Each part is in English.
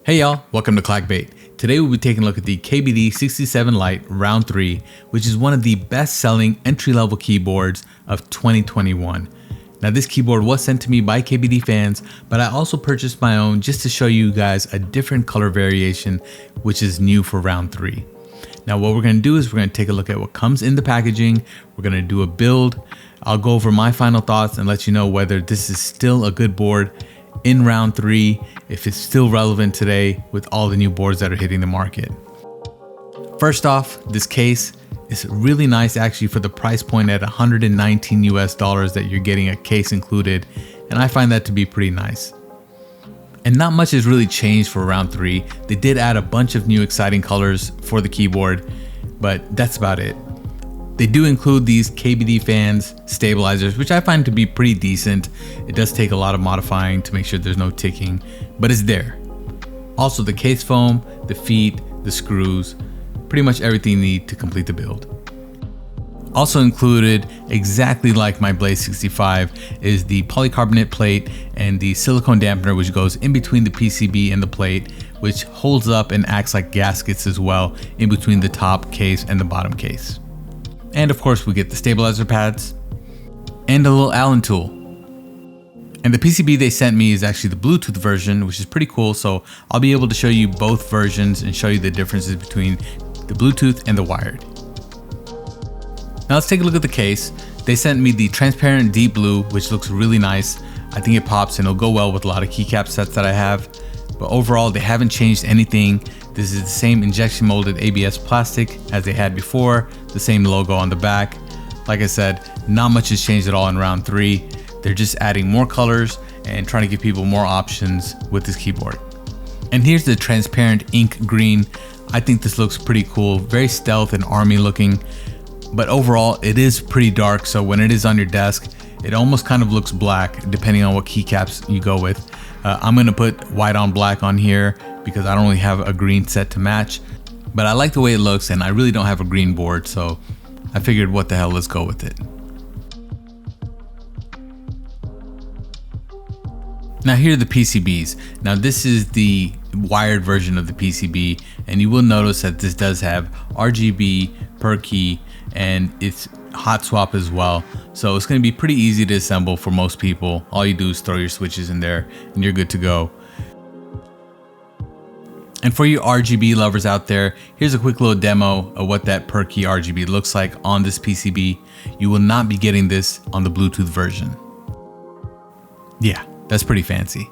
Hey y'all, welcome to Clickbait. Today we'll be taking a look at the KBD67 Lite R3, which is one of the best-selling entry-level keyboards of 2021. Now this keyboard was sent to me by KBDFans, but I also purchased my own just to show you guys a different color variation, which is new for round 3. Now what we're going to do is we're going to take a look at what comes in the packaging. We're going to do a build. I'll go over my final thoughts and let you know whether this is still a good board in round 3, if it's still relevant today with all the new boards that are hitting the market. First off, this case is really nice actually for the price point at $119 US that you're getting a case included, and I find that to be pretty nice. And not much has really changed for round 3. They did add a bunch of new exciting colors for the keyboard, but that's about it. They do include these KBDFans stabilizers, which I find to be pretty decent. It does take a lot of modifying to make sure there's no ticking, but it's there. Also the case foam, the feet, the screws, pretty much everything you need to complete the build. Also included, exactly like my Blade 65, is the polycarbonate plate and the silicone dampener, which goes in between the PCB and the plate, which holds up and acts like gaskets as well in between the top case and the bottom case. And of course we get the stabilizer pads and a little Allen tool. And the PCB they sent me is actually the Bluetooth version, which is pretty cool. So I'll be able to show you both versions and show you the differences between the Bluetooth and the wired. Now let's take a look at the case. They sent me the transparent deep blue, which looks really nice. I think it pops and it'll go well with a lot of keycap sets that I have. But overall, they haven't changed anything. This is the same injection molded ABS plastic as they had before, the same logo on the back. Like I said, not much has changed at all in round 3. They're just adding more colors and trying to give people more options with this keyboard. And here's the transparent ink green. I think this looks pretty cool, very stealth and army looking. But overall, it is pretty dark, so when it is on your desk, it almost kind of looks black depending on what keycaps you go with. I'm gonna put white on black on here because I don't really have a green set to match, but I like the way it looks and I really don't have a green board, so I figured what the hell, let's go with it. Now here are the PCBs. Now this is the wired version of the PCB, and you will notice that this does have RGB per key and it's hot swap as well. So it's going to be pretty easy to assemble for most people. All you do is throw your switches in there and you're good to go. And for you RGB lovers out there, here's a quick little demo of what that per key RGB looks like on this PCB. You will not be getting this on the Bluetooth version. Yeah, that's pretty fancy.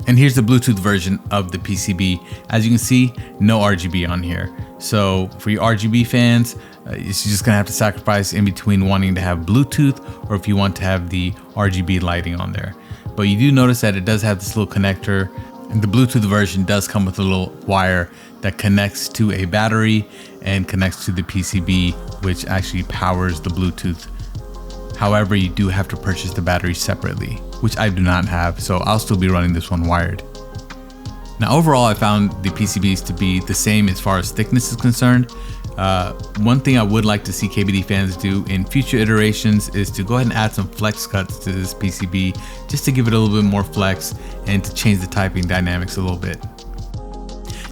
And here's the Bluetooth version of the PCB. As you can see, no RGB on here. So for you RGB fans, you're just gonna have to sacrifice in between wanting to have Bluetooth or if you want to have the RGB lighting on there. But you do notice that it does have this little connector, and the Bluetooth version does come with a little wire that connects to a battery and connects to the PCB, which actually powers the Bluetooth. However, you do have to purchase the battery separately, which I do not have, so I'll still be running this one wired. Now overall, I found the PCBs to be the same as far as thickness is concerned. One thing I would like to see KBDFans do in future iterations is to go ahead and add some flex cuts to this PCB just to give it a little bit more flex and to change the typing dynamics a little bit.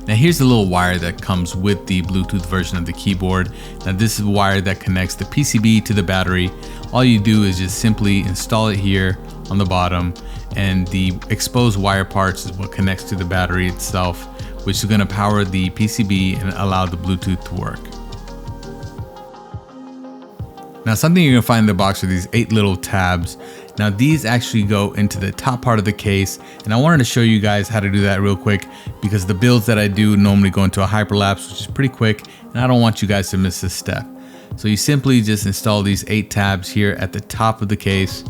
Now here's the little wire that comes with the Bluetooth version of the keyboard. Now this is a wire that connects the PCB to the battery. All you do is just simply install it here on the bottom, and the exposed wire parts is what connects to the battery itself, which is going to power the PCB and allow the Bluetooth to work. Now something you're going to find in the box are these 8 little tabs. Now these actually go into the top part of the case, and I wanted to show you guys how to do that real quick because the builds that I do normally go into a hyperlapse, which is pretty quick, and I don't want you guys to miss this step. So you simply just install these 8 tabs here at the top of the case,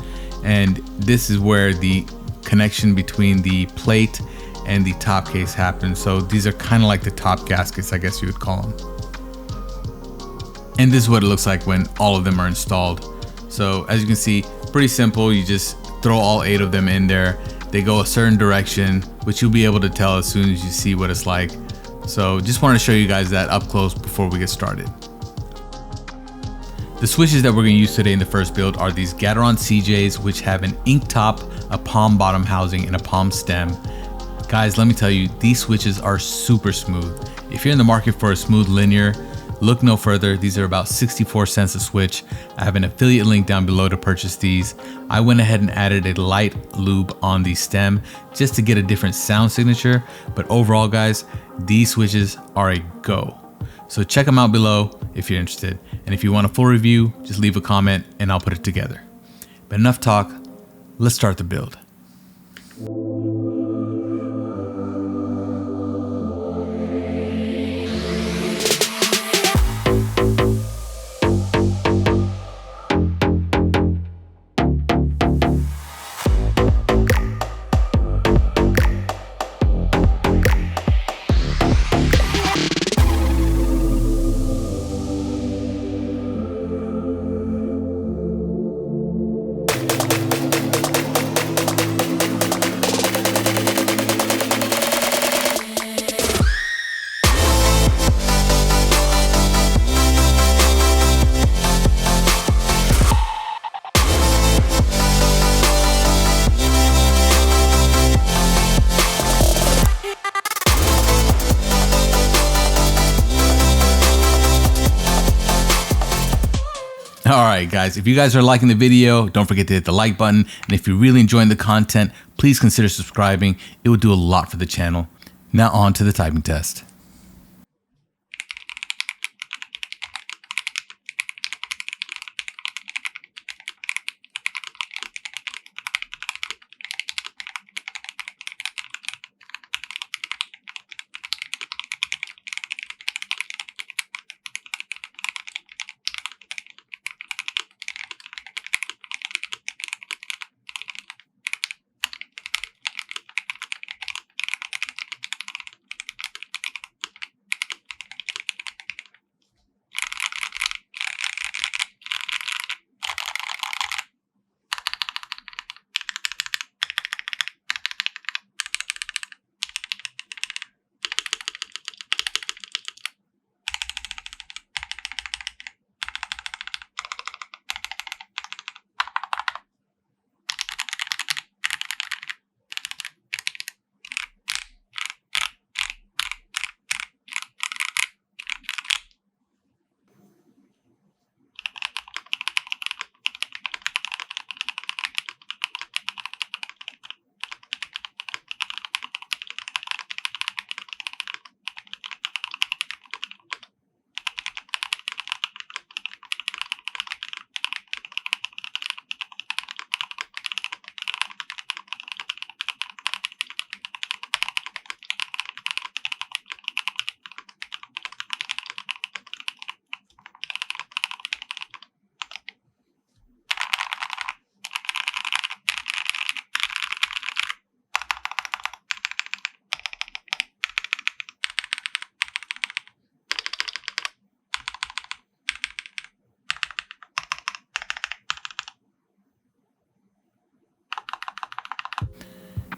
and this is where the connection between the plate and the top case happens. So these are kind of like the top gaskets, I guess you would call them. And this is what it looks like when all of them are installed. So as you can see, pretty simple. You just throw all 8 of them in there. They go a certain direction, which you'll be able to tell as soon as you see what it's like. So just want to show you guys that up close before we get started. The switches that we're going to use today in the first build are these Gateron CJs, which have an ink top, a palm bottom housing, and a palm stem. Guys, let me tell you, these switches are super smooth. If you're in the market for a smooth linear, look no further. These are about 64 cents a switch. I have an affiliate link down below to purchase these. I went ahead and added a light lube on the stem just to get a different sound signature. But overall, guys, these switches are a go. So check them out below if you're interested. And if you want a full review, just leave a comment and I'll put it together. But enough talk, let's start the build. Alright guys, if you guys are liking the video, don't forget to hit the like button, and if you're really enjoying the content, please consider subscribing. It will do a lot for the channel. Now on to the typing test.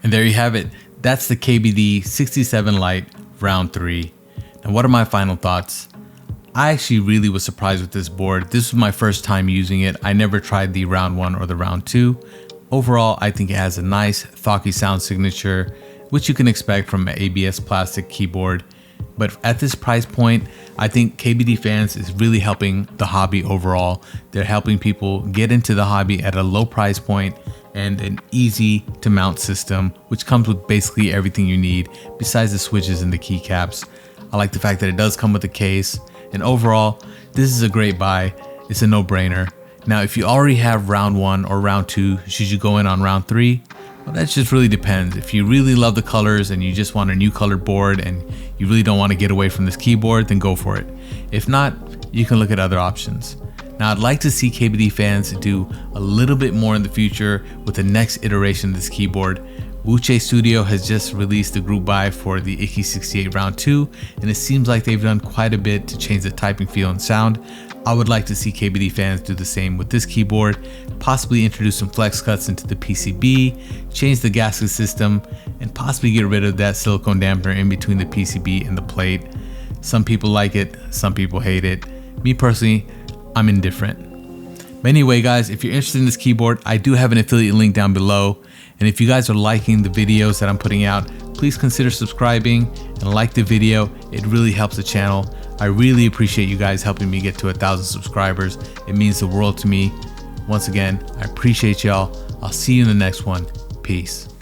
And there you have it. That's the KBD67 Lite round 3. Now what are my final thoughts? I actually really was surprised with this board. This was my first time using it. I never tried the round 1 or the round 2. Overall, I think it has a nice thocky sound signature, which you can expect from an ABS plastic keyboard. But at this price point, I think KBDFans is really helping the hobby overall. They're helping people get into the hobby at a low price point and an easy to mount system, which comes with basically everything you need besides the switches and the keycaps. I like the fact that it does come with a case, and overall, this is a great buy. It's a no-brainer. Now, if you already have round 1 or round 2, should you go in on round 3? Well, that just really depends. If you really love the colors and you just want a new colored board and you really don't want to get away from this keyboard, then go for it. If not, you can look at other options. Now, I'd like to see KBDFans do a little bit more in the future with the next iteration of this keyboard. Wuche Studio has just released the group buy for the Icky 68 round 2, and it seems like they've done quite a bit to change the typing feel and sound. I would like to see KBDFans do the same with this keyboard, possibly introduce some flex cuts into the PCB, change the gasket system, and possibly get rid of that silicone dampener in between the PCB and the plate. Some people like it, some people hate it. Me personally, I'm indifferent. But anyway, guys, if you're interested in this keyboard, I do have an affiliate link down below. And if you guys are liking the videos that I'm putting out, please consider subscribing and like the video. It really helps the channel. I really appreciate you guys helping me get to 1,000 subscribers. It means the world to me. Once again, I appreciate y'all. I'll see you in the next one. Peace.